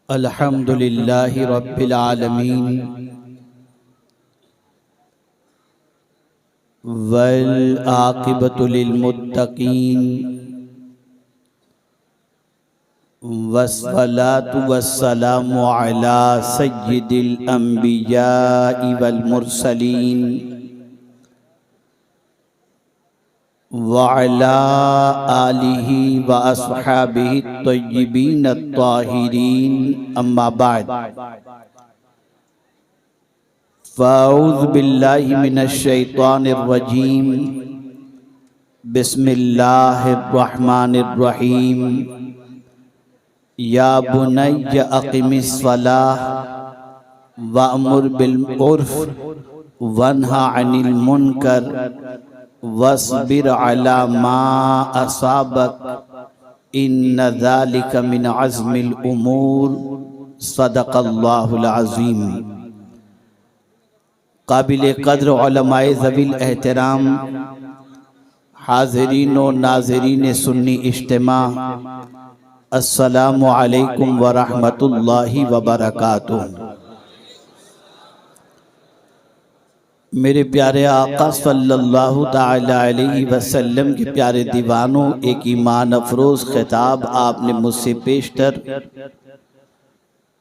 अल्हम्दुलिल्लाहि रब्बिल आलमीन वल आक़िबतु लिल मुत्तक़ीन वस्सलातु वस्सलामु अला सय्यिदिल अंबियाइ वल मुरसलीन व अला आलिहि व अस्हाबिहि तय्यिबीन अत्ताहिरीन अम्मा बाद फ़अऊज़ु बिल्लाहि मिनश शैतानिर रजीम बिस्मिल्लाहिर रहमानिर रहीम या बुनय्य अक़िमिस सलाह वअमुर बिल उर्फ़ वन्हा अनिल मुनकर वस्बिर अला मा असाबक इन्न ज़ालिका मिन अज़्मिल उमूर सदक़ल्लाहुल अज़ीम। काबिल क़द्र उलमाए ज़वील एहतराम हाज़रीन व नाज़रीन सुन्नी इज्तिमा, अस्सलामु अलैकुम व रहमतुल्लाहि व बरकातुहू। मेरे प्यारे आका सल्लल्लाहु ताला अलैहि वसल्लम के प्यारे दीवानों, एक ईमान अफरोज़ खिताब आपने मुझसे पेशतर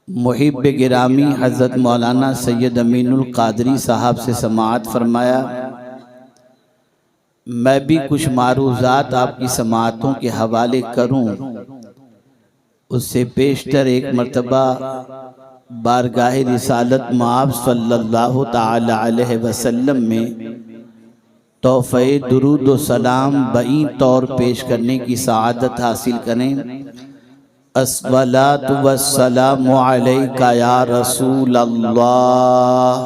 मुहिब गिरामी हज़रत मौलाना सैयद अमीनुल क़ादरी साहब से समाअत फरमाया। मैं भी कुछ मारूज़ात आपकी समाअतों के हवाले करूं, उससे पेशतर एक मर्तबा बारगाह रिसालत मआब सल्लल्लाहु ताला अलैहि वसल्लम में तोहफ़े दुरूद व सलाम बई तौर पेश करने की सआदत हासिल करें। अस्सलातु वस्सलामु अलैका या रसूल अल्लाह,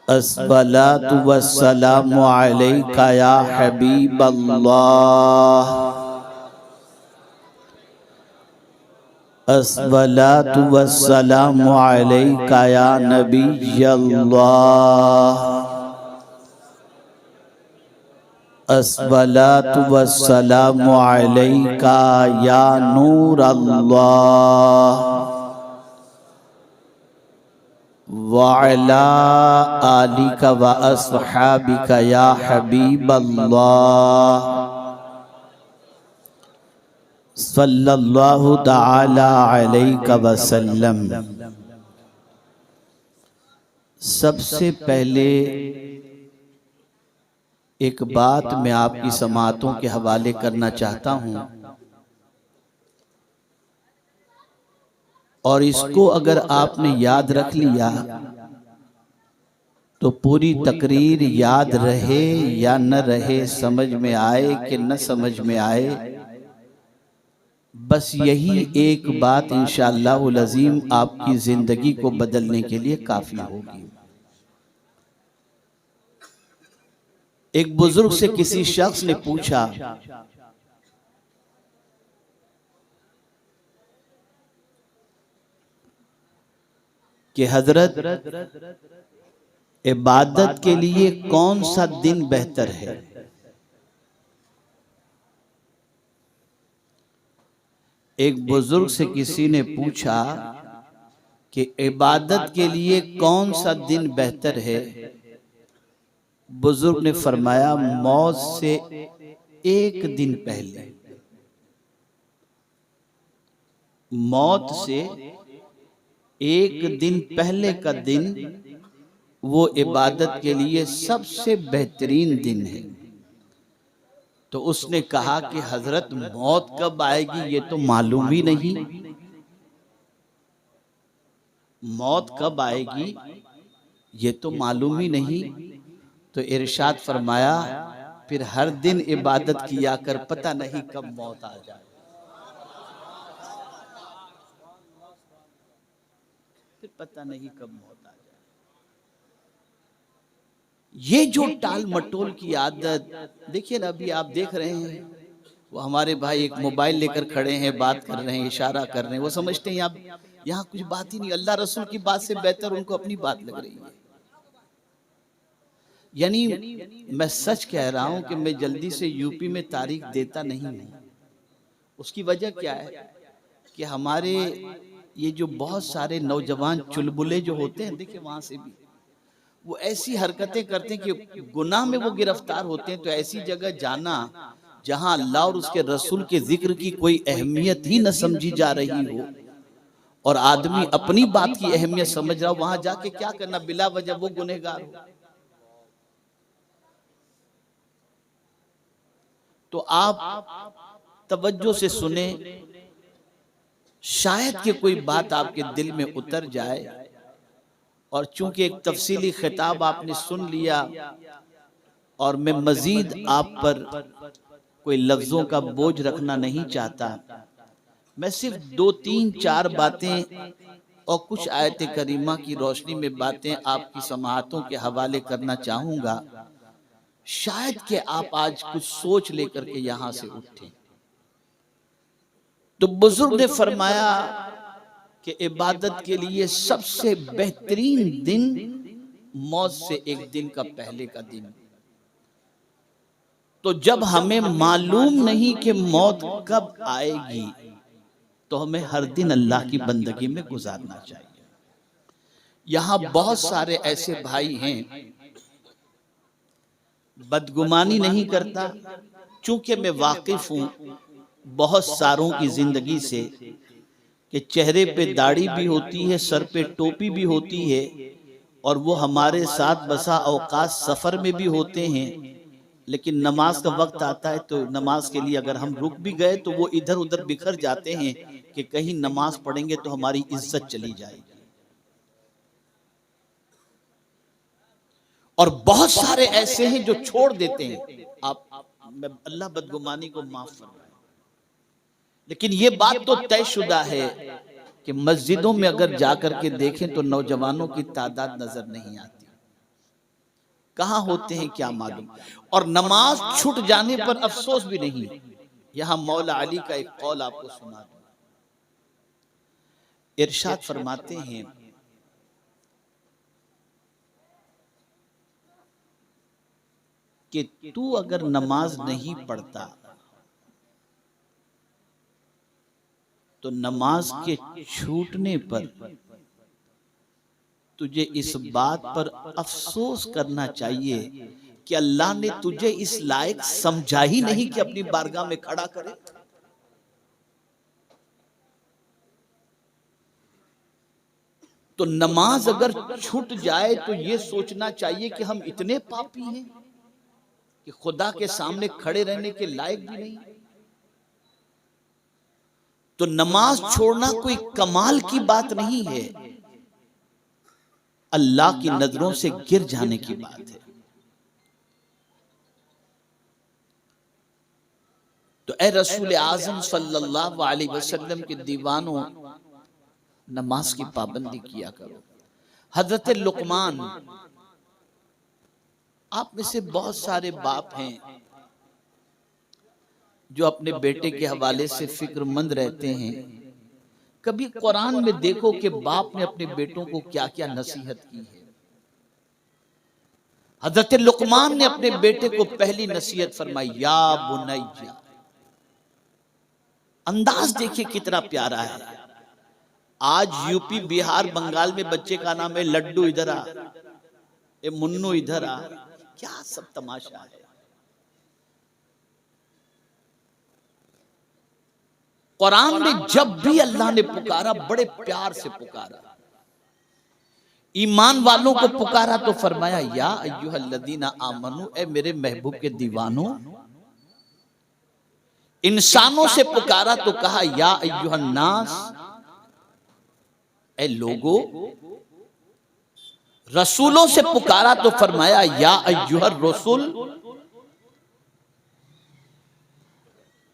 अस्सलातु वस्सलामु अलैका या हबीब अल्लाह, अस्सलातु वस्सलामु अलैका या नबी अल्लाह, अस्सलातु वस्सलामु अलैका या नूर अल्लाह व अला आलिका व अस्हाबिका या हबीब अल्लाह सल्लल्लाहु ताला अलैहि वसल्लम। सबसे पहले एक बात मैं आपकी समाअतों के हवाले करना चाहता हूं, और इसको अगर आपने याद रख लिया तो पूरी तकरीर याद रहे या न रहे, समझ में आए कि न समझ में आए, बस यही एक बात इंशाअल्लाहुल अज़ीम आपकी जिंदगी को बदलने के लिए काफी होगी। एक बुजुर्ग से किसी शख्स ने पूछा कि हजरत, इबादत के लिए कौन सा दिन बेहतर है? एक बुजुर्ग से किसी ने पूछा कि इबादत के लिए कौन सा दिन बेहतर है? बुजुर्ग ने फरमाया, मौत से एक दिन पहले, मौत से एक दिन पहले का दिन वो इबादत के लिए सबसे बेहतरीन दिन है। तो उसने कहा कि हजरत, मौत कब आएगी ये तो मालूम ही नहीं, मौत कब आएगी ये तो मालूम ही नहीं। तो इरशाद फरमाया, फिर हर दिन इबादत किया कर, पता नहीं कब मौत आ जाए। फिर पता नहीं कब मौत आ जाए। ये जो टाल मटोल की आदत, देखिए ना, अभी आप देख रहे हैं वो हमारे भाई एक मोबाइल लेकर खड़े हैं, बात कर रहे हैं, इशारा कर रहे हैं, वो समझते हैं यहाँ कुछ बात ही नहीं, अल्लाह रसूल की बात से बेहतर उनको अपनी बात लग रही है। यानी मैं सच कह रहा हूं कि मैं जल्दी से यूपी में तारीख देता नहीं हूं, उसकी वजह क्या है कि हमारे ये जो बहुत सारे नौजवान चुलबुले जो होते हैं, देखिए वहां से भी वो ऐसी हरकतें करते हैं कि गुनाह में वो गिरफ्तार होते हैं। तो ऐसी जगह जाना जहां अल्लाह और उसके रसूल के जिक्र की कोई अहमियत ही न समझी जा रही हो और आदमी अपनी बात की अहमियत समझ रहा हो, वहां जाके क्या करना, बिला वजह वो गुनहगार हो। तो आप तवज्जो से सुने, शायद कि कोई बात आपके दिल में उतर जाए। और चूंकि एक तफसीली खिताब आपने सुन लिया और मैं मजीद आप पर कोई लफ्जों का बोझ रखना नहीं चाहता, मैं सिर्फ 2-3-4 बातें और कुछ आयत करीमा की रोशनी में बातें आपकी समाअतों के हवाले करना चाहूंगा। शायद कि आप आज कुछ सोच लेकर के यहां से उठें। तो बुजुर्ग ने फरमाया कि इबादत के लिए सबसे बेहतरीन दिन मौत से एक दिन का पहले का दिन। तो जब हमें मालूम नहीं कि मौत कब आएगी, तो हमें हर दिन अल्लाह की बंदगी में गुजारना चाहिए। यहां बहुत सारे ऐसे भाई हैं, बदगुमानी नहीं करता, चूंकि मैं वाकिफ हूं बहुत सारों की जिंदगी से कि चेहरे पे दाढ़ी भी होती है, सर पे टोपी भी होती है और वो हमारे साथ बसा औकात सफर में भी होते हैं, लेकिन नमाज का वक्त आता है तो नमाज के लिए अगर हम रुक भी गए तो वो इधर उधर बिखर जाते हैं कि कहीं नमाज पढ़ेंगे तो हमारी इज्जत चली जाएगी। और बहुत सारे ऐसे हैं जो छोड़ देते हैं। मैं अल्लाह बदगुमानी को माफ फरमाए, लेकिन ये बात तो तयशुदा है कि मस्जिदों में अगर जाकर के देखें तो नौजवानों की तादाद नजर नहीं आती। कहां होते हैं क्या मालूम। और नमाज छूट जाने पर अफसोस भी नहीं। यहां मौला अली का एक कौल आपको सुना दूं। इरशाद फरमाते हैं कि तू अगर नमाज नहीं पढ़ता तो नमाज के छूटने पर तुझे इस बात पर अफसोस करना चाहिए कि अल्लाह ने तुझे इस लायक समझा ही नहीं कि अपनी बारगाह में खड़ा करे। तो नमाज अगर छूट जाए तो ये सोचना चाहिए कि हम इतने पापी हैं कि खुदा के सामने खड़े रहने के लायक भी नहीं। तो नमाज छोड़ना कोई कमाल की बात नहीं है, अल्लाह की नजरों से गिर जाने की बात है। तो ए रसूल आजम सल्लल्लाहु अलैहि वसल्लम के दीवानों, नमाज की पाबंदी किया करो। हजरत लुकमान, आप में से बहुत सारे बाप हैं जो अपने बेटे के हवाले से फिक्रमंद रहते हैं। कभी कुरान में देखो कि बाप ने अपने बेटों को क्या क्या नसीहत की है। हजरत लुकमान ने अपने बेटे को पहली नसीहत फरमाई, या बुनैया। अंदाज देखिए कितना प्यारा है। आज यूपी बिहार बंगाल में बच्चे का नाम है लड्डू, इधर आ, ए मुन्नू इधर आ, क्या सब तमाशा है। कुरान में जब भी अल्लाह ने पुकारा बड़े प्यार से पुकारा। ईमान वालों को पुकारा तो फरमाया या अय्युहल्लज़ीना आमनू, ए मेरे महबूब के दीवानों। इंसानों से पुकारा तो कहा या अय्युहन्नास, ए लोगो। रसूलों से पुकारा तो फरमाया या अय्युहर रसूल।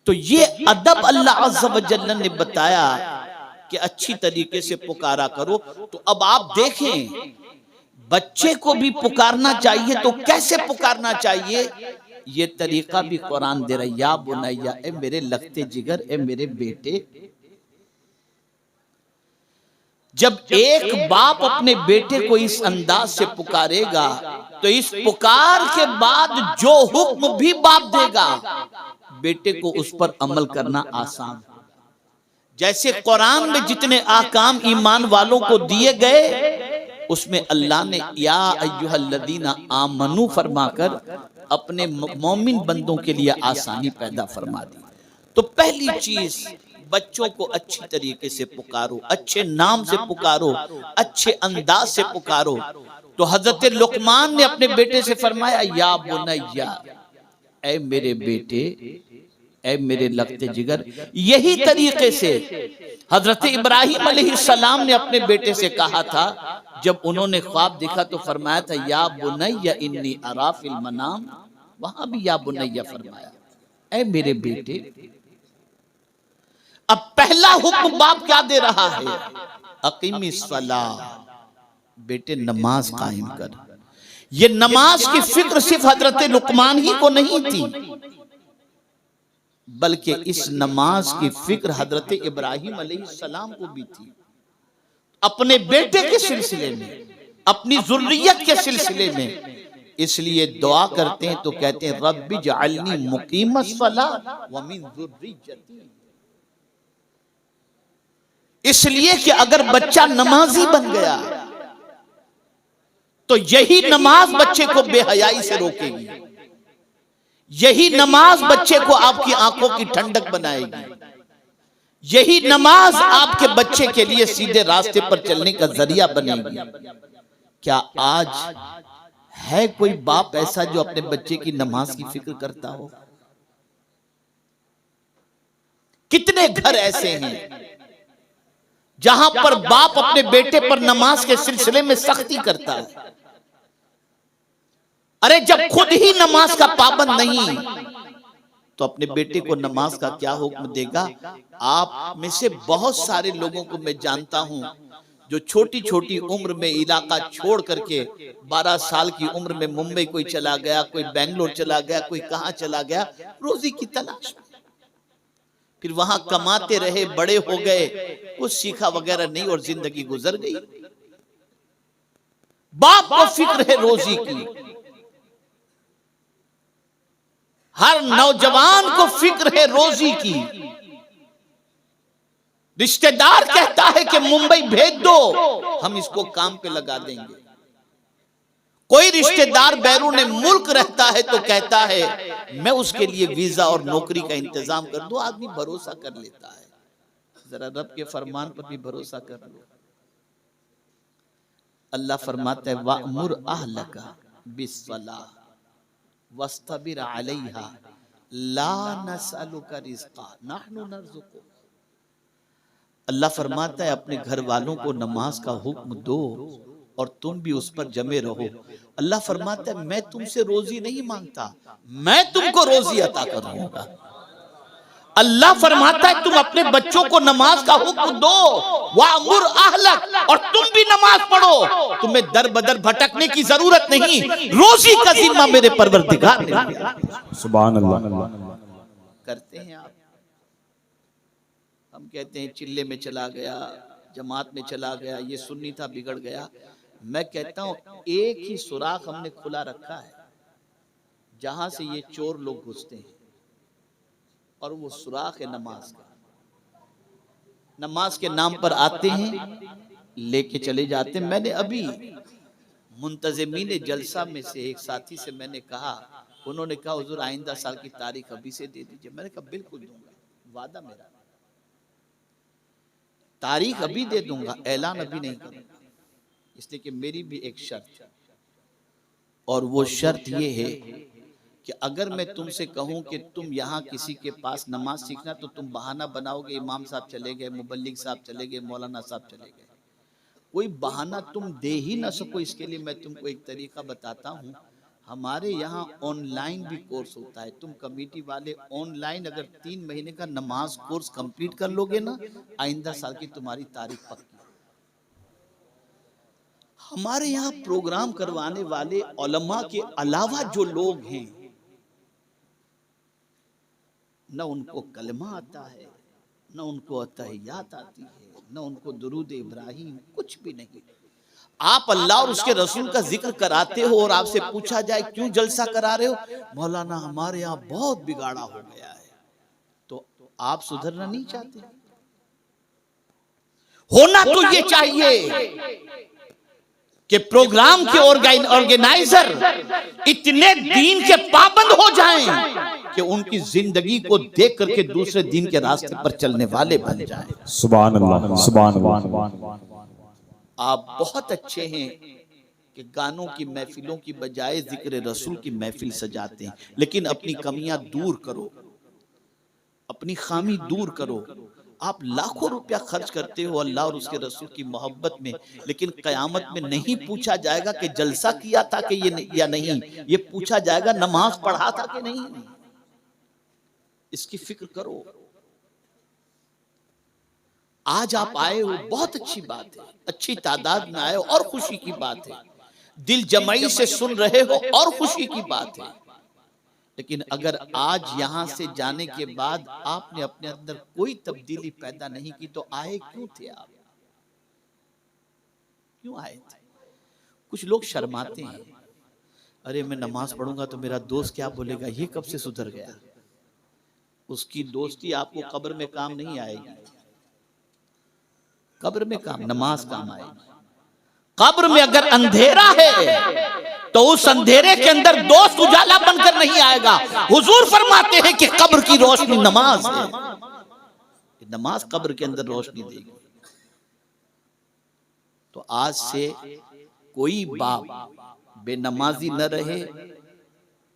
तो ये अदब अल्लाह अज़्ज़ व जल्ल ने बताया कि अच्छी तरीके से पुकारा करो। तो अब आप देखें, बच्चे को भी पुकारना चाहिए तो कैसे पुकारना चाहिए, ये तरीका भी कुरान दे रहा है। या बुनैया, ए मेरे लगते जिगर, ए मेरे बेटे। जब एक बाप अपने बेटे को इस अंदाज से पुकारेगा तो इस पुकार के बाद जो हुक्म भी बाप देगा बेटे को उस पर अमल करना आसान। जैसे कुरान में जितने आकाम ईमान वालों को दिए गए, उसमें अल्लाह ने या अय्युहल्लज़ीना आमनू फरमाकर अपने मोमिन बंदों के लिए आसानी पैदा फरमा दी। तो पहली चीज, बच्चों को अच्छी तरीके से पुकारो, अच्छे नाम से पुकारो, अच्छे अंदाज से पुकारो। तो हजरत लुकमान ने अपने बेटे से फरमाया या बुनैया, ऐ मेरे बेटे, ऐ मेरे लगते जिगर। यही तरीके से हजरत इब्राहिम अलैहिस्सलाम ने अपने बेटे से कहा था जब उन्होंने ख्वाब देखा तो फरमाया था या बुनैया इन्नी अरा फिल मनाम, वहां भी या बुनैया फरमाया, ऐ मेरे बेटे। अब पहला हुक्म बाप क्या दे रहा है? अकीमिस सलाह, बेटे नमाज कायम कर। ये नमाज की फिक्र सिर्फ हजरत लुकमान ही को नहीं थी, बल्कि इस नमाज की फिक्र हजरत इब्राहिम अलैहिस्सलाम को भी थी। अपने बेटे के सिलसिले में, अपनी ज़ुर्रियत के सिलसिले में। इसलिए दुआ करते हैं तो कहते हैं रब्बि जअलनी मुकीमस सलाह व मिन ज़ुर्रियती। इसलिए कि अगर बच्चा नमाजी बन गया तो यही नमाज बच्चे को बेहयाई से रोकेगी, यही नमाज बच्चे को आपकी आंखों की ठंडक बनाएगी, यही नमाज आपके बच्चे के लिए सीधे रास्ते पर चलने का जरिया बनेगी। क्या आज है कोई बाप ऐसा जो अपने बच्चे की नमाज की फिक्र करता हो? कितने घर ऐसे हैं जहां पर बाप अपने बेटे पर नमाज के सिलसिले में सख्ती करता है? अरे जब खुद ही नमाज का पाबंद नहीं तो अपने बेटे को नमाज का क्या हुक्म देगा? आप में से बहुत सारे लोगों को मैं जानता हूं जो छोटी छोटी उम्र में इलाका छोड़ करके 12 साल की उम्र में मुंबई कोई चला गया, कोई बेंगलोर चला गया, कोई कहां चला गया रोजी की तलाश में। फिर वहां कमाते रहे, बड़े हो गए, कुछ सीखा वगैरह नहीं और जिंदगी गुजर गई। बाप को फिक्र है रोजी की, हर नौजवान को फिक्र है रोजी की। रिश्तेदार कहता है कि मुंबई भेज दो, हम इसको काम पे लगा देंगे। कोई रिश्तेदार बैरून मुल्क रहता है तो कहता है मैं उसके लिए वीजा और नौकरी का इंतजाम कर दूं। आदमी भरोसा कर लेता है। जरा रब के फरमान पर भी भरोसा कर लो। अल्लाह फरमाता है वअमुर अहलका बिस्सलाह वस्तबिर अलैहा ला नसअलुका रिज़्क़ा नहनु नर्ज़ुकुक। अल्लाह फरमाता है अपने घर वालों को नमाज का हुक्म दो और तुम भी उस पर जमे रहो। अल्लाह फरमाता है मैं तुमसे रोजी नहीं मांगता, मैं तुमको रोजी अता करूंगा। अल्लाह फरमाता है तुम अपने बच्चों को नमाज का हुक्म दो, वअमुर अहलक, और तुम भी नमाज पढ़ो। तुम्हें दर बदर भटकने की जरूरत नहीं, रोजी का जिम्मा मेरे परवरदिगार ने दिया। सुभान अल्लाह। करते हैं आप? हम कहते हैं चिल्ले में चला गया, जमात में चला गया, ये सुन्नी था बिगड़ गया। मैं कहता हूं एक ही सुराख हमने खुला रखा है जहां से ये चोर लोग घुसते हैं, और वो सुराख है नमाज का। नमाज के नाम पर आते हैं, लेके चले जाते हैं। मैंने अभी मुंतज़िमीन जलसा में से एक साथी से मैंने कहा, उन्होंने कहा हुजूर आइंदा साल की तारीख अभी से दे दीजिए। मैंने कहा बिल्कुल दूंगा, वादा मेरा, तारीख अभी दे दूंगा, ऐलान अभी नहीं करूंगा। इसलिए कि मेरी भी एक शर्त है, और वो शर्त ये है कि अगर मैं तुमसे कहूं कि तुम यहाँ किसी के पास नमाज सीखना, तो तुम बहाना बनाओगे इमाम साहब चले गए, मुबल्लिग साहब चले गए, मौलाना साहब चले गए। कोई बहाना तुम दे ही ना सको। इसके लिए मैं तुमको एक तरीका बताता हूँ। हमारे यहाँ ऑनलाइन भी कोर्स होता है। तुम कमेटी वाले ऑनलाइन अगर 3 महीने का नमाज कोर्स कंप्लीट कर लोगे ना, आइंदा साल की तुम्हारी तारीख पक्की। हमारे यहाँ प्रोग्राम करवाने वाले उलमा के अलावा जो लोग हैं, न उनको कलमा आता है, न उनको अतहियात आती है, न उनको दुरूद इब्राहिम, कुछ भी नहीं। आप अल्लाह और उसके रसूल का जिक्र कराते हो और आपसे पूछा जाए क्यों जलसा करा रहे हो, मौलाना हमारे यहाँ बहुत बिगाड़ा हो गया है, तो आप सुधरना नहीं चाहते? होना तो ये चाहिए कि प्रोग्राम के ऑर्गेनाइजर इतने दीन के पाबंद हो जाएं कि उनकी जिंदगी को देख करके दूसरे दीन के रास्ते पर चलने वाले बन जाएं। सुभान अल्लाह, सुभान अल्लाह। आप बहुत अच्छे हैं कि गानों की महफिलों की बजाय जिक्र रसूल की महफिल सजाते हैं, लेकिन अपनी कमियां दूर करो, अपनी खामी दूर करो। आप लाखों रुपया खर्च करते हो अल्लाह और उसके रसूल की मोहब्बत में, लेकिन कयामत में नहीं पूछा जाएगा कि जलसा किया था कि ये या नहीं, ये पूछा जाएगा नमाज पढ़ा था कि नहीं। इसकी फिक्र करो। आज आप आए हो, बहुत अच्छी बात है, अच्छी तादाद में आए हो और खुशी की बात है, दिल जमाई से सुन रहे हो और खुशी की बात है। लेकिन अगर आज यहां से जाने के बाद आपने अपने अंदर कोई तब्दीली पैदा नहीं की तो आए क्यों थे आप? क्यों आए थे? कुछ लोग शर्माते हैं, अरे मैं नमाज पढ़ूंगा तो मेरा दोस्त क्या बोलेगा, ये कब से सुधर गया। उसकी दोस्ती आपको कब्र में काम नहीं आएगी। कब्र में काम, नमाज काम आएगी। कब्र में अगर अंधेरा है तो उस अंधेरे के अंदर दोस्त उजाला बनकर नहीं आएगा। हुजूर फरमाते हैं कि कब्र की रोशनी नमाज है, नमाज कब्र के अंदर रोशनी देगी। तो आज से कोई बाप बेनमाजी न रहे,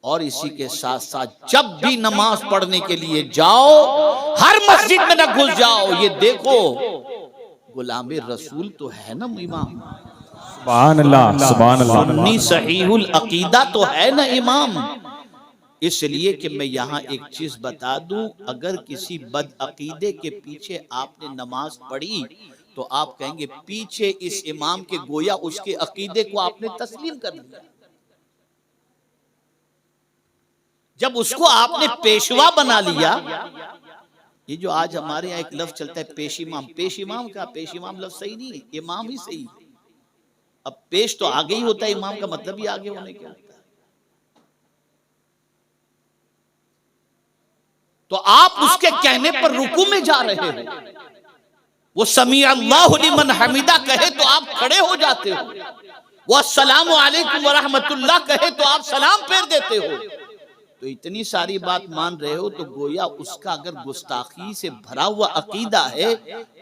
और इसी के साथ साथ जब भी नमाज पढ़ने के लिए जाओ हर मस्जिद में न घुस जाओ, ये देखो गुलामे रसूल तो है ना इमाम, सुभान अल्लाह, सुभान अल्लाह। सुन्नी सहीहुल अकीदा तो है ना इमाम। इसलिए कि मैं यहाँ एक चीज बता दूं, अगर किसी बद अकीदे के पीछे आपने नमाज पढ़ी तो आप कहेंगे पीछे इस इमाम के गोया उसके अकीदे को आपने तस्लीम कर लिया। जब उसको आपने पेशवा बना लिया, ये जो आज हमारे यहाँ एक लफ्ज चलता है पेश इमाम, पेश इमाम का पेश इमाम लफ्ज सही नहीं है, इमाम ही सही है। अब पेश तो आगे ही होता है, इमाम का मतलब ही आगे होने का होता है। तो आप उसके कहने पर रुकू में जा रहे हो, वो समी अल्लाहु लिमन हमीदा कहे तो आप खड़े हो जाते हो, वो अस्सलामु अलैकुम व रहमतुल्लाह कहे तो आप सलाम फेर देते हो। तो इतनी सारी बात मान रहे हो तो गोया उसका अगर गुस्ताखी से भरा हुआ अकीदा है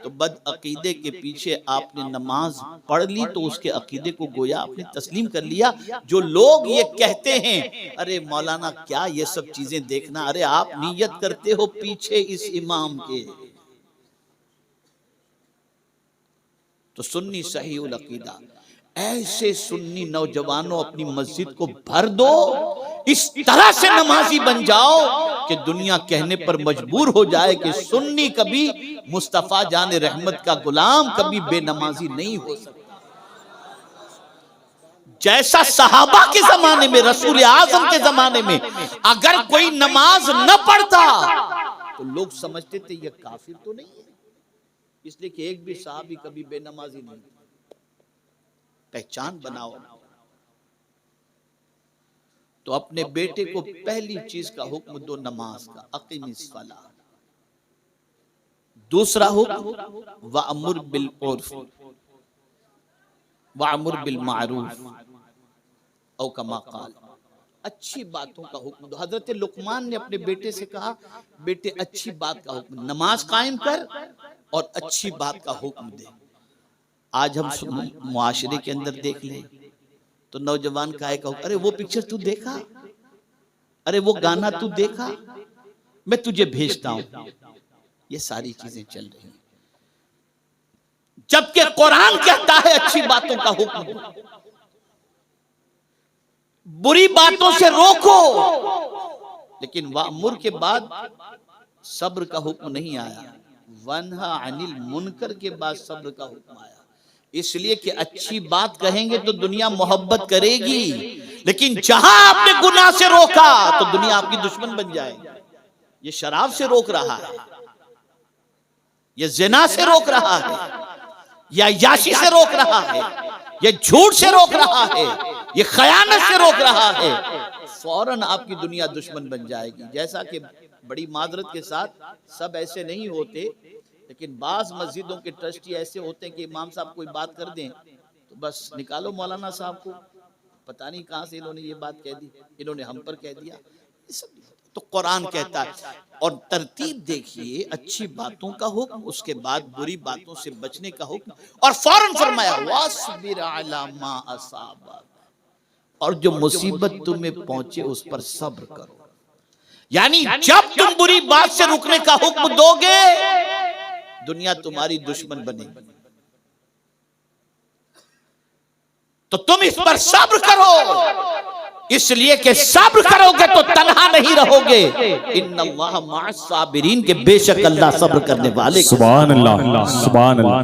तो बद अकीदे के पीछे आपने नमाज पढ़ ली तो उसके अकीदे को गोया आपने तस्लीम कर लिया। जो लोग ये कहते हैं अरे मौलाना क्या ये सब चीजें देखना, अरे आप नियत करते हो पीछे इस इमाम के। तो सुन्नी सहीहुल अकीदा, ऐसे सुन्नी नौजवानों अपनी मस्जिद को भर दो, इस तरह से नमाजी बन जाओ कि दुनिया कहने पर मजबूर हो जाए कि सुन्नी कभी मुस्तफा जाने रहमत का गुलाम कभी बेनमाजी नहीं हो सकता। जैसा सहाबा के जमाने में, रसूल आजम के जमाने में अगर कोई नमाज न पढ़ता तो लोग समझते थे ये काफिर तो नहीं है, इसलिए कि एक भी साहबी कभी बेनमाजी नहीं। पहचान बनाओ। तो अपने बेटे को पहली चीज का हुक्म दो नमाज का, अकीमिस सलाह। दूसरा हुक्म वअमुर बिल उर्फ वअमुर बिल मारूफ औ कमा क़ाल, अच्छी बातों का हुक्म दो। हजरत लुकमान ने अपने बेटे से कहा बेटे अच्छी बात का हुक्म, नमाज कायम कर और अच्छी बात का हुक्म दे। आज हम मुआशरे के अंदर देख लें तो नौजवान का अरे वो पिक्चर तू देखा, अरे वो गाना तू देखा, मैं तुझे भेजता हूं। ये सारी चीजें चल रही हैं, जबकि कुरान कहता है अच्छी बातों का हुक्म, बुरी बातों से रोको। लेकिन वामुर के बाद सब्र का हुक्म नहीं आया, वन्हा अनिल मुनकर के बाद सब्र का हुक्म आया। इसलिए कि अच्छी बात कहेंगे तो दुनिया मोहब्बत करेगी, लेकिन जहां आपने गुनाह से रोका तो दुनिया आपकी दुश्मन बन जाएगी। ये शराब से रोक रहा है, ये जिना से रोक रहा है, या याशी से रोक रहा है, ये झूठ से रोक रहा है, ये खयानत से रोक रहा है, फौरन आपकी दुनिया दुश्मन बन जाएगी। जैसा कि बड़ी माजरत के साथ सब ऐसे नहीं होते, लेकिन बाज मस्जिदों के ट्रस्टी ऐसे होते हैं कि इमाम साहब कोई बात कर दें तो बस निकालो मौलाना साहब को, पता नहीं कहां से इन्होंने ये बात कह दी, इन्होंने हम पर कह दिया। ये सब नहीं होता। तो कुरान कहता है, और तरतीब देखिए, अच्छी बातों का हुक्म, उसके बाद बुरी बातों से बचने का हुक्म, और फौरन फरमाया वासबिर अला मा असाबक, और जो मुसीबत तुम्हें पहुंचे उस पर सब्र करो। यानी जब तुम बुरी बात से रुकने का हुक्म दोगे, दुनिया तुम्हारी दुश्मन बनेगी, तो तुम इस पर सब्र करो, इसलिए कि सब्र करोगे तो तन्हा नहीं रहोगे। इन्नल्लाह मअस साबिरीन, के बेशक अल्लाह सब्र करने वाले। सुभान अल्लाह, सुभान अल्लाह।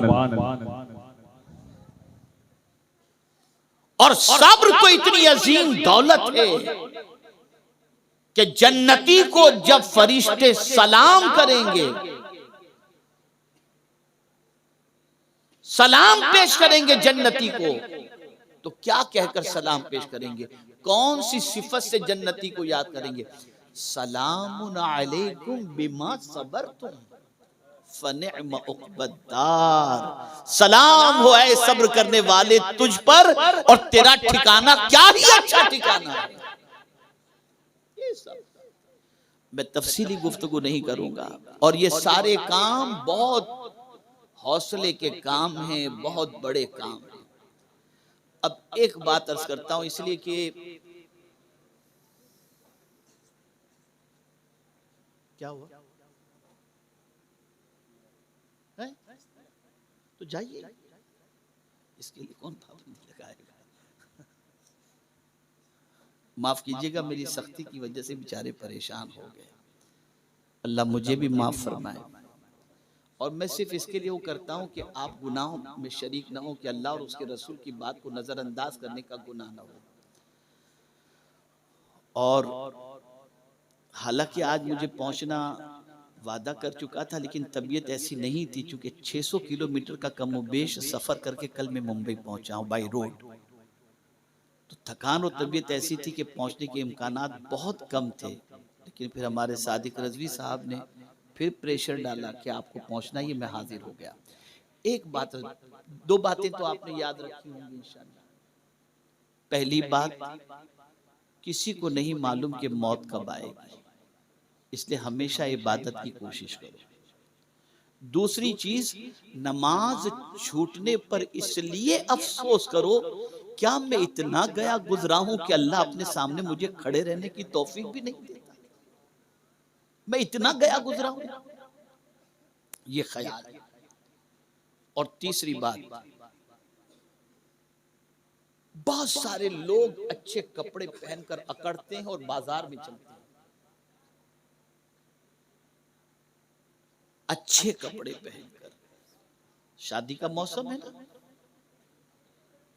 और सब्र तो इतनी अजीम दौलत है कि जन्नती को जब फरिश्ते सलाम करेंगे, सलाम पेश करेंगे जन्नती को, तो क्या कहकर सलाम पेश करेंगे? कौन सी सिफत से जन्नती को याद करेंगे? सलामुन अलैकुम बिमा सबरतुम फनिअम उक़बद्दार। सलाम हो ऐ सब्र करने वाले तुझ पर, और तेरा ठिकाना क्या ही अच्छा ठिकाना है। ये सब मैं तफसीली गुफ्तगू नहीं करूंगा, और ये सारे काम बहुत हौसले के काम हैं, बहुत बड़े काम हैं। अब एक बात अर्ज करता हूं, इसलिए कि क्या हुआ है? तो जाइए, इसके लिए कौन पाबंदी लगाएगा? माफ कीजिएगा, मेरी सख्ती की वजह से बेचारे परेशान हो गए, अल्लाह मुझे भी माफ फरमाए। और मैं सिर्फ इसके लिए वो करता हूँ कि आप गुनाहों में शरीक ना हो, कि अल्लाह और उसके रसूल की बात को नज़रअंदाज करने का गुनाह ना हो। और हालांकि आज मुझे पहुंचना वादा कर चुका था, लेकिन तबीयत ऐसी नहीं थी, चूंकि 600 किलोमीटर का कमोबेश सफ़र करके कल मैं मुंबई पहुंचा हूँ बाई रोड। तो थकान और तबीयत ऐसी थी कि पहुंचने के इम्कानात बहुत कम थे, लेकिन फिर हमारे सादिक रज़वी साहब ने फिर प्रेशर डाला कि आपको पहुंचना ही, मैं हाजिर हो गया। एक बात, दो बातें तो आपने याद रखी होंगी इंशाअल्लाह। पहली बात, किसी को नहीं मालूम कि मौत कब आएगी, इसलिए हमेशा इबादत की कोशिश करो। दूसरी चीज, नमाज छूटने पर इसलिए अफसोस करो, क्या मैं इतना गया गुजरा हूं कि अल्लाह अपने सामने मुझे खड़े रहने की तौफीक भी नहीं देता। मैं इतना गया गुजरा हूं, ये ख्याल है। और तीसरी बात, बहुत सारे लोग अच्छे कपड़े पहनकर अकड़ते हैं और बाजार में चलते हैं, अच्छे कपड़े पहनकर, शादी का मौसम है ना,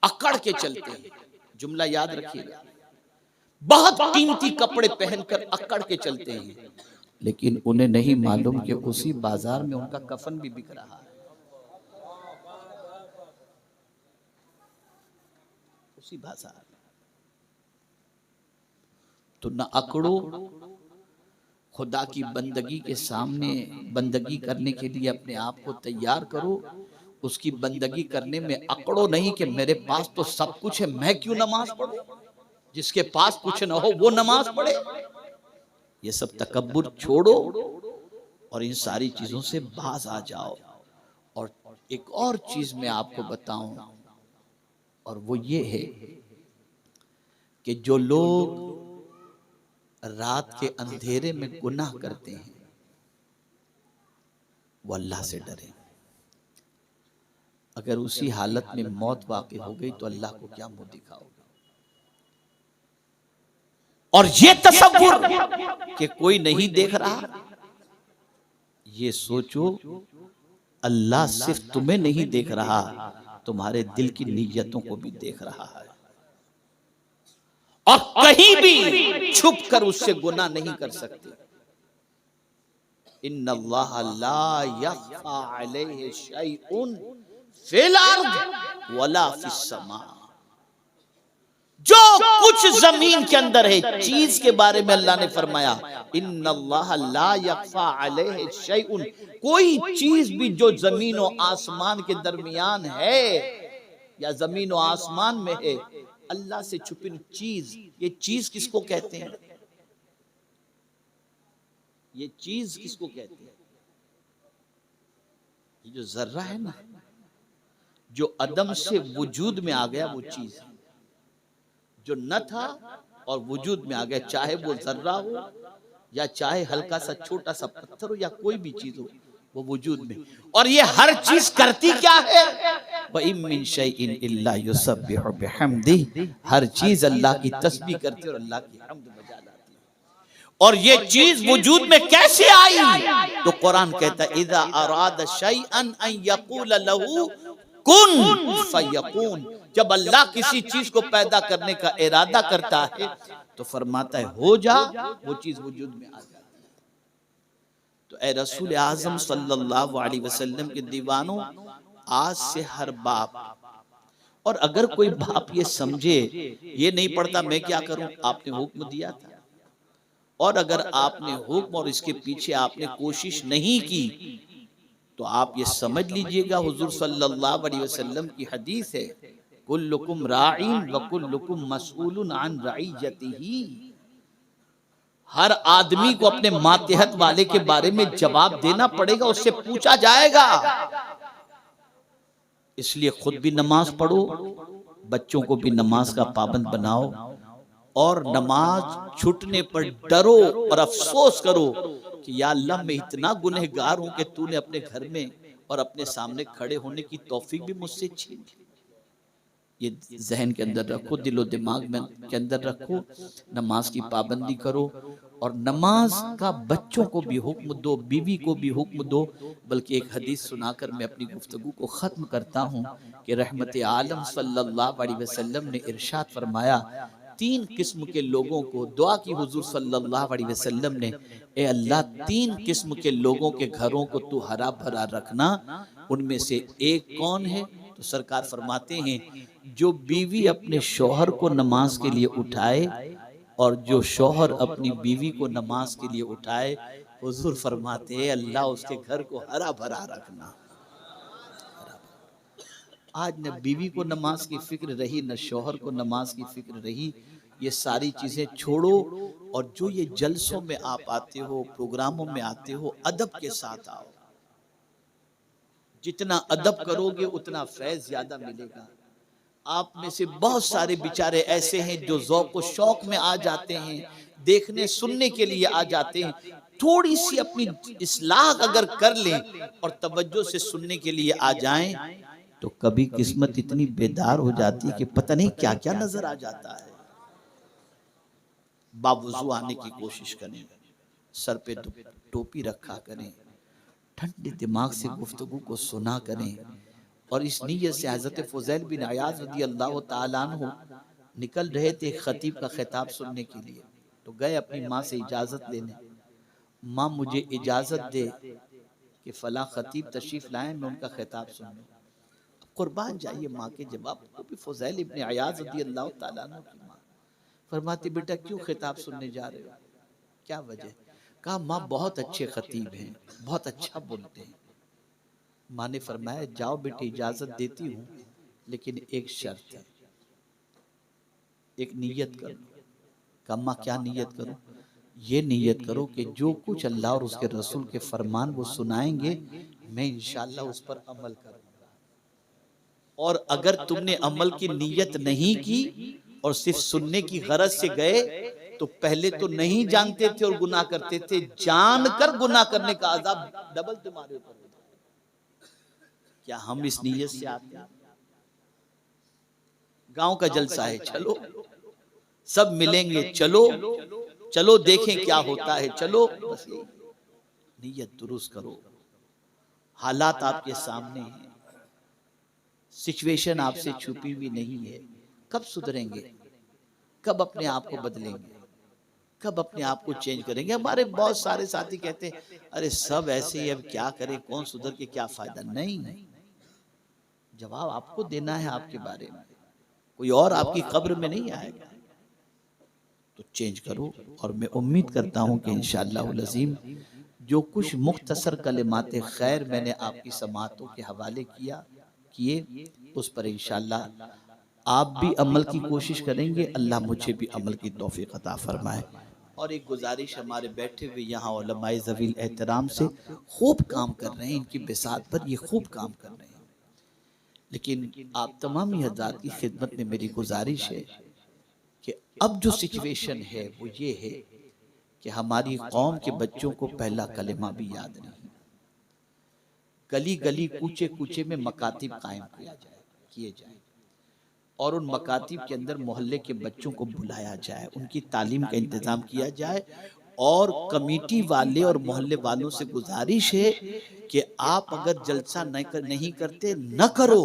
अकड़ के चलते हैं। जुमला याद रखिएगा, बहुत कीमती कपड़े पहनकर अकड़ के चलते हैं, लेकिन उन्हें नहीं मालूम कि उसी बाजार में उनका कफन भी बिक रहा है, उसी बाजार में। तो न अकड़ो, खुदा की बंदगी के सामने बंदगी करने के लिए अपने आप को तैयार करो। उसकी बंदगी करने में अकड़ो नहीं कि मेरे पास तो सब कुछ है, मैं क्यों नमाज पढ़ूं, जिसके पास कुछ ना हो वो नमाज पढ़े। ये सब तकब्बुर छोड़ो और इन सारी चीजों से बाज आ जाओ। और एक और चीज मैं आपको बताऊं, और वो ये है कि जो लोग रात के अंधेरे में गुनाह करते हैं वो अल्लाह से डरे। अगर उसी हालत में मौत वाक़ई हो गई तो अल्लाह को क्या मुंह दिखाओगे। और ये तसव्वुर कि कोई नहीं देख रहा, ये सोचो अल्लाह सिर्फ तुम्हें नहीं देख रहा, तुम्हारे दिल की नीयतों को भी देख रहा है, और कहीं भी छुप कर उससे गुनाह नहीं कर सकते। इन्नल्लाह ला यख्फा अलैहि शैउन फिल अर्द वला फिस समा। जो कुछ जमीन के अंदर है चीज के बारे में अल्लाह ने फरमाया, इन्नल्लाह ला यख्फा अलैहि शैउन, कोई चीज भी जो जमीन और आसमान के दरमियान है या जमीन और आसमान में है, अल्लाह से छुपी चीज। ये चीज किसको कहते हैं? ये चीज किसको कहते हैं? ये जो जर्रा है ना, जो अदम से वजूद में आ गया, वो चीज है। जो न था और वजूद में आ गया, चाहे वो जर्रा हो या चाहे हल्का सा छोटा सा पत्थर हो या कोई भी चीज हो, वो वजूद में। और ये हर चीज करती क्या है? व इम मिन शैइन इल्ला युसब्बिहु बिहम्दिही, हर चीज अल्लाह की तस्बीह करती है और अल्लाह की हम्द बजा लाती है। और ये चीज वजूद में कैसे आई? तो कुरान कहता है, इज़ा अरादा शैअन अन यक़ूल लहू कुन फयकून, जब अल्लाह किसी चीज को पैदा करने का इरादा करता है तो फरमाता है हो जा, वो चीज वजूद में आ जाती है। तो ए रसूल आजम सल्लल्लाहु अलैहि वसल्लम के दीवानों, आज से हर बाप, और अगर कोई बाप ये समझे, ये नहीं पढ़ता मैं क्या करूं, आपने हुक्म दिया था, और अगर आपने हुक्म और इसके पीछे आपने कोशिश नहीं की, तो आप ये समझ लीजिएगा हुजूर सल्लल्लाहु अलैहि वसल्लम की हदीस है, कुल्लुकुम राइन व कुल्लुकुम मसऊलुन अन रईयतिही, हर आदमी को अपने मातहत वाले के बारे में जवाब देना पड़ेगा, उससे पूछा जाएगा। इसलिए खुद भी नमाज पढ़ो, बच्चों को भी नमाज का पाबंद बनाओ, और नमाज छूटने पर डरो और अफसोस करो कि या अल्लाह मैं इतना गुनहगार हूं कि तूने अपने घर में और अपने सामने खड़े होने की तौफीक भी मुझसे छीन ली। ये जहन के अंदर रखो, दिलो दिमाग में के अंदर रखो, नमाज की पाबंदी करो, और नमाज का बच्चों को भी हुक्म दो, बीवी को भी हुक्म दो। बल्कि एक हदीस सुनाकर मैं अपनी गुफ्तगू को ख़त्म करता हूँ कि रहमत आलम सल्लल्लाहु अलैहि वसल्लम ने इरशाद फरमाया, तीन किस्म के लोगों को दुआ की हुजूर सल्लल्लाहु अलैहि वसल्लम ने, ए अल्लाह तीन किस्म के लोगों के घरों को तू हरा भरा रखना। उनमें से एक कौन है? तो सरकार फरमाते हैं, जो बीवी अपने शौहर को नमाज के लिए उठाए और जो शौहर अपनी बीवी को नमाज के लिए उठाए। हुजूर फरमाते हैं, अल्लाह उसके घर को हरा भरा रखना। आज न बीवी को नमाज की फिक्र रही, न शौहर को नमाज की फिक्र रही। ये सारी चीजें छोड़ो, और जो ये जलसों में आप आते हो, प्रोग्रामों में आते हो, अदब के साथ आओ। जितना अदब करोगे उतना फैज ज्यादा मिलेगा। आप में से बहुत सारे बेचारे ऐसे हैं जो ज़ौक़ व शौक में आ जाते हैं, देखने सुनने के लिए आ जाते हैं। थोड़ी सी अपनी इस्लाह अगर कर लें और तवज्जो से सुनने के लिए आ जाएं, तो कभी किस्मत इतनी बेदार हो जाती है कि पता नहीं क्या क्या नजर आ जाता है। बावुज़ू आने की कोशिश करें, सर पे टोपी रखा करें, ठंडे दिमाग से गुफ्तगू को सुना करें, और इस नीयत से हज़रत फ़ुज़ैल बिन अयाज़ रज़ी अल्लाह ताला अन्हु निकल रहे थे खतीब का खिताब सुनने के लिए। तो गए अपनी माँ से इजाज़त लेने, माँ मुझे इजाज़त दे कि फ़लाँ खतीब तशरीफ़ लाएँ, मैं उनका खिताब सुनूँ। कुर्बान जाइए माँ के जवाब को भी। फ़ुज़ैल इब्न अयाज़ रज़ी अल्लाह ताला अन्हु की माँ फरमाती, बेटा क्यों खिताब सुनने जा रहे हो, क्या वजह? कहा माँ बहुत अच्छे खतीब हैं, बहुत अच्छा बोलते हैं। माँ ने फरमाया, जाओ बेटी इजाजत देती हूँ, लेकिन एक शर्त है, एक नियत करो। कहा माँ क्या नियत करो? ये नियत करो कि जो कुछ अल्लाह और उसके रसूल के फरमान वो सुनाएंगे, मैं इंशाअल्लाह उस पर अमल करूँगा। और अगर तुमने अमल की नियत नहीं की और सिर्फ सुनने की गरज से गए, तो पहले तो नहीं जानते थे और गुनाह करते थे, जानकर गुनाह करने का अज़ाब डबल तुम्हारे ऊपर। क्या हम इस नीयत से आते हैं? गांव का जलसा है, चलो सब मिलेंगे, चलो चलो देखें क्या होता है, चलो। बस नीयत दुरुस्त करो। हालात आपके सामने हैं, सिचुएशन आपसे छुपी हुई नहीं है। कब सुधरेंगे? कब अपने आप को बदलेंगे? कब अपने आप को चेंज करेंगे? हमारे बहुत सारे साथी कहते हैं, अरे सब ऐसे ही, अब क्या करें, कौन सुधर के क्या फायदा? नहीं, जवाब आपको देना है आपके बारे में। कोई और आपकी कब्र में नहीं आएगा। तो चेंज करो। और मैं उम्मीद करता हूं कि इंशाअल्लाह अज़ीम जो कुछ मुख्तसर कलिमात खैर मैंने आपकी समातों के हवाले किए उस पर इंशाअल्लाह आप भी अमल की कोशिश करेंगे, अल्लाह मुझे भी अमल की तौफीक अता फरमाए। और एक गुजारिश, हमारे बैठे हुए यहाँ उलमाए ज़वील एहतराम से खूब काम कर रहे हैं, इनकी बिसात पर ये खूब काम कर रहे हैं, लेकिन आप तमाम हज़रात की खिदमत में मेरी गुजारिश है कि अब जो सिचुएशन है वो ये है कि हमारी कौम के बच्चों को पहला कलिमा भी याद नहीं। गली गली कूचे कूचे में मकातिब कायम किए जाए और उन मकातिब के अंदर मोहल्ले के बच्चों को बुलाया जाए, उनकी तालीम का इंतज़ाम किया जाए। और कमेटी वाले और मोहल्ले वालों से गुजारिश है कि आप अगर जलसा नहीं करते न करो,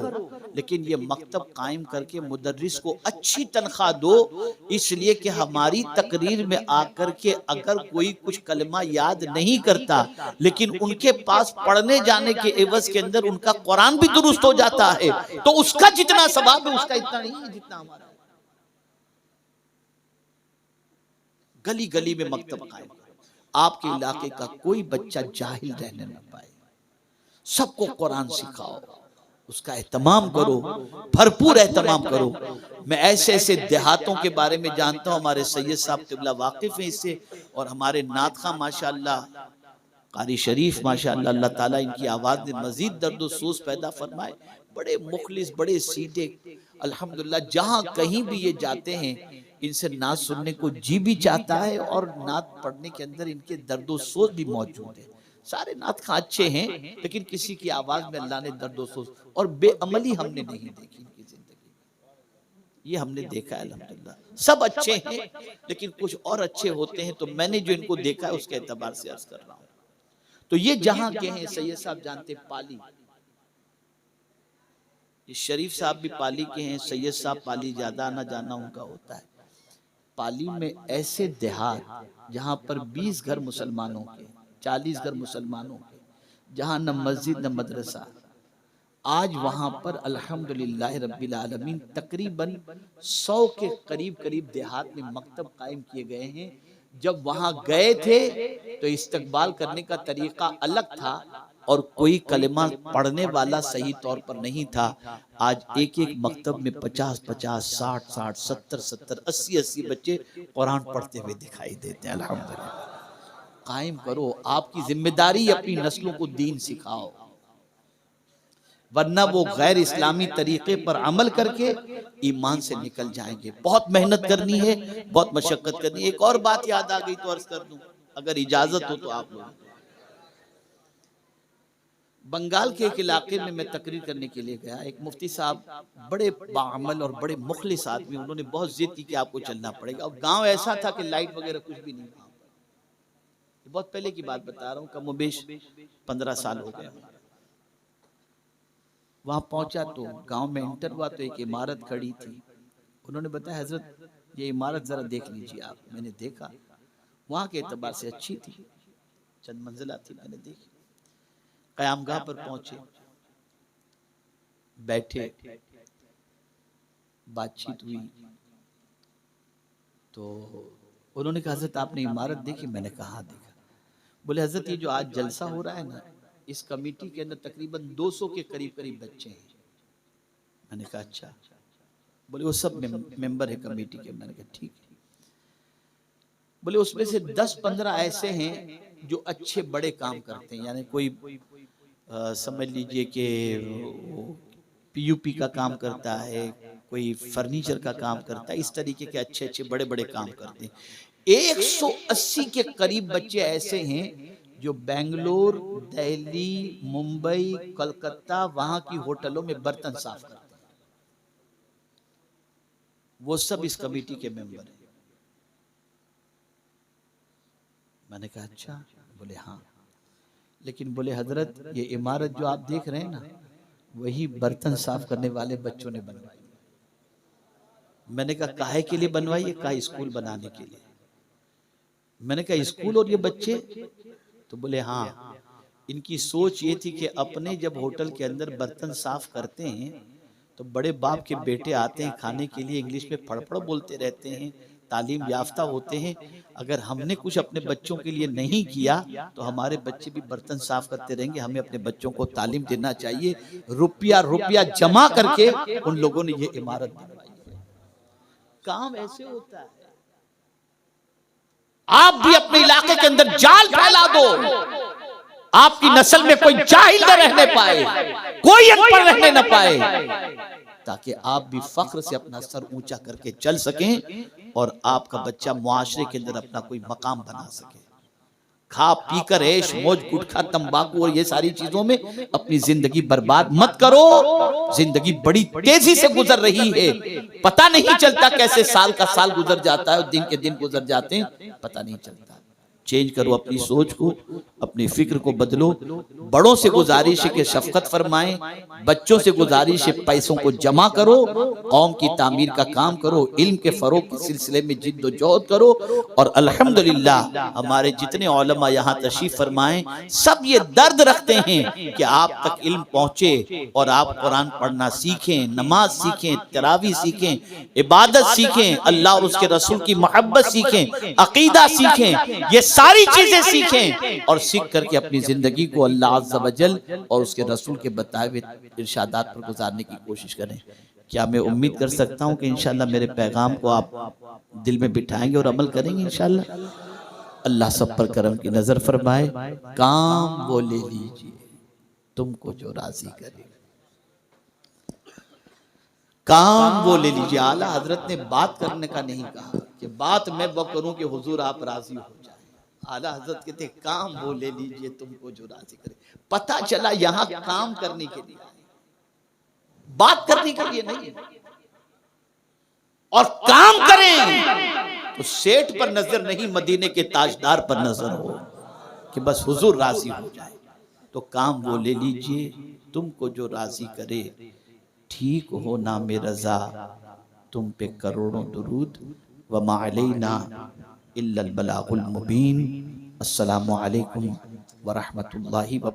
लेकिन ये मकतब कायम करके मुदर्रिस को अच्छी तनख्वाह दो, इसलिए कि हमारी तकरीर में आकर के अगर कोई कुछ कलमा याद नहीं करता लेकिन उनके पास पढ़ने जाने के एवज के अंदर उनका कुरान भी दुरुस्त हो जाता है, तो उसका जितना सवाब है उसका इतना नहीं है जितना हमारा। गली गली में मकतब कायम करो, आपके इलाके का कोई बच्चा जाहिल रहने न पाए, सबको कुरान सिखाओ, उसका एहतमाम करो, भरपूर एहतमाम करो। मैं ऐसे ऐसे देहातों के बारे में जानता हूं, हमारे सैयद साहब तिबला वाकिफ हैं इससे, और हमारे नातखा माशाअल्लाह कारी शरीफ माशाअल्लाह, अल्लाह ताला इनकी आवाज में मजीद दर्द सोच पैदा फरमाए, बड़े मुखलिस, बड़े सीधे, अल्हम्दुलिल्लाह। जहां कहीं भी ये जाते हैं इनसे नात सुनने को जी भी चाहता है और नात पढ़ने के अंदर इनके दर्द सोच भी मौजूद है। सारे नात खा अच्छे हैं, लेकिन किसी की आवाज में अल्लाह ने दर्द सोच और बेअमली हमने नहीं देखी इनकी जिंदगी में। ये हमने देखा है अल्हम्दुलिल्लाह। सब अच्छे हैं लेकिन कुछ और अच्छे होते हैं, तो मैंने जो इनको देखा है उसके एतबार से अर्ज कर रहा हूं। तो ये जहां के हैं, सैयद साहब जानते पाली, ये शरीफ साहब भी पाली के हैं, सैयद साहब पाली ज्यादा आना जाना उनका होता है। पाली में ऐसे देहात जहां पर 20 घर मुसलमानों के, 40 घर मुसलमानों के, जहां न मस्जिद न मदरसा, आज वहां पर अल्हम्दुलिल्लाह रब्बिल आलमीन तकरीबन 100 के करीब देहात में मकतब कायम किए गए हैं। जब वहां गए थे तो इस्तकबाल करने का तरीका अलग था और कोई कलिमा पढ़ने वाला सही तौर पर नहीं था। आज एक एक मकतब में 50-50, 60-60, 70-70, 80-80 बच्चे कुरान पढ़ते हुए दिखाई देते हैं। अल्हम्दुलिल्लाह। कायम करो, आपकी जिम्मेदारी अपनी नस्लों को दीन सिखाओ, वरना वो गैर इस्लामी तरीके पर अमल करके ईमान से निकल जाएंगे। बहुत मेहनत करनी है, बहुत मशक्कत करनी है। एक और बात याद आ गई तो अर्ज कर दूं, अगर इजाजत हो तो आप लोग। बंगाल के एक इलाके में मैं तकरीर करने के लिए गया, एक मुफ्ती साहब बड़े बाअमल और बड़े मुखलिस आदमी, उन्होंने बहुत जिद की कि आपको चलना पड़ेगा। और गांव ऐसा था कि लाइट वगैरह कुछ भी नहीं था। बहुत पहले की बात बता रहा हूँ, कमोबेश 15 साल हो गए। वहां पहुंचा तो गांव में इंटर हुआ तो एक इमारत खड़ी थी। उन्होंने बताया हजरत ये इमारत जरा देख लीजिए आप। मैंने देखा, वहां के एतबार से अच्छी थी, चंद मंजिला थी। मैंने देखी, कयामगाह पर पहुंचे, बैठे, बातचीत हुई तो उन्होंने कहा हजरत आपने इमारत देखी? मैंने कहा हाँ देखा। बोले हजरत ये जो आज जलसा हो रहा है ना, इस कमेटी के अंदर तकरीबन 200 के करीब बच्चे हैं। मैंने कहा अच्छा। बोले वो सब मेंबर है कमेटी के। मैंने कहा ठीक है। बोले उसमें से 10-15 ऐसे हैं जो अच्छे बड़े काम करते हैं, यानी कोई समझ लीजिए कि पीयूपी का काम करता है, कोई फर्नीचर का काम करता है, इस तरीके के अच्छे बड़े काम करते हैं। 180 के करीब बच्चे ऐसे हैं जो बेंगलोर, दिल्ली, मुंबई, कलकत्ता, वहां की होटलों में बर्तन साफ करते हैं। वो सब इस कमेटी के मेंबर हैं। मैंने कहा अच्छा। बोले हाँ, लेकिन बोले हजरत ये इमारत जो आप देख रहे हैं ना, वही बर्तन साफ करने वाले बच्चों ने बनवाई। मैंने कहा काहे के लिए बनवाई है? कहा स्कूल बनाने के लिए। मैंने कहा स्कूल और ये बच्चे? तो बोले हाँ, इनकी सोच ये थी कि अपने जब होटल के अंदर बर्तन साफ करते हैं तो बड़े बाप के बेटे आते हैं खाने के लिए, इंग्लिश में फड़फड़ बोलते रहते हैं, तालीम याफ्ता होते हैं। अगर हमने कुछ अपने बच्चों के लिए नहीं किया तो हमारे बच्चे भी बर्तन साफ करते रहेंगे। हमें अपने बच्चों को तालीम देना चाहिए। रुपया रुपया जमा करके उन लोगों ने ये इमारत बनवाई है। काम ऐसे होता है। आप भी अपने इलाके के अंदर जाल फैला दो, आपकी नस्ल में कोई जाहिल न रहने पाए, कोई अनपढ़ रहने न पाए, ताकि आप भी फख्र से अपना सर ऊंचा करके चल सकें और आपका बच्चा मुआशरे के अंदर अपना कोई मकाम बना सके। खा पीकर ऐश मौज गुटखा तंबाकू और ये सारी चीजों में अपनी जिंदगी बर्बाद मत करो। जिंदगी बड़ी तेजी से गुजर रही है, पता नहीं चलता कैसे साल का साल गुजर जाता है और दिन के दिन गुजर जाते हैं, पता नहीं चलता। चेंज करो अपनी सोच को, अपनी फिक्र को बदलो। बड़ों से गुजारिश है कि शफकत फरमाएं, बच्चों से गुजारिश है पैसों को जमा करो, कौम की तामीर का काम करो, इल्म के फरोग के सिलसिले में जिद्दोजहद करो। और अल्हम्दुलिल्लाह हमारे जितने उलमा यहाँ तशरीफ फरमाएं, सब ये दर्द रखते हैं कि आप तक इल्म पहुंचे और आप कुरान पढ़ना सीखें, नमाज सीखें, तरावी सीखें, इबादत सीखें, अल्लाह और उसके रसूल की मोहब्बत सीखें, अकीदा सीखें, ये सारी चीजें सीखें और सीख करके अपनी जिंदगी को अल्लाह अज़्ज़ा वजल और उसके रसूल के बताए हुए इरशादात पर गुजारने की कोशिश करें। क्या मैं उम्मीद कर सकता हूं कि इंशाल्लाह मेरे पैगाम को आप दिल में बिठाएंगे और अमल करेंगे इंशाल्लाह। अल्लाह सब पर करम की नजर फरमाए। काम वो ले लीजिए तुमको जो राजी करे, काम वो ले लीजिए। आला हजरत ने बात करने का नहीं कहा कि बात मैं वो करूं कि हुजूर आप राजी हो जाए। आला हजरत कहते काम वो ले लीजिए तुमको जो राजी करे। पता चला यहां काम करने के लिए, बात करने के लिए नहीं। और काम करें तो सेठ पर नजर नहीं, मदीने के ताजदार पर नजर हो कि बस हुजूर राजी हो जाए। तो काम वो ले लीजिए तुमको जो राजी करे, ठीक हो नाम रजा तुम पे करोड़ों दुरूद, व मा अलैना इल्लल बलागुल मुबीन। अस्सलामु अलैकुम व रहमतुल्लाहि व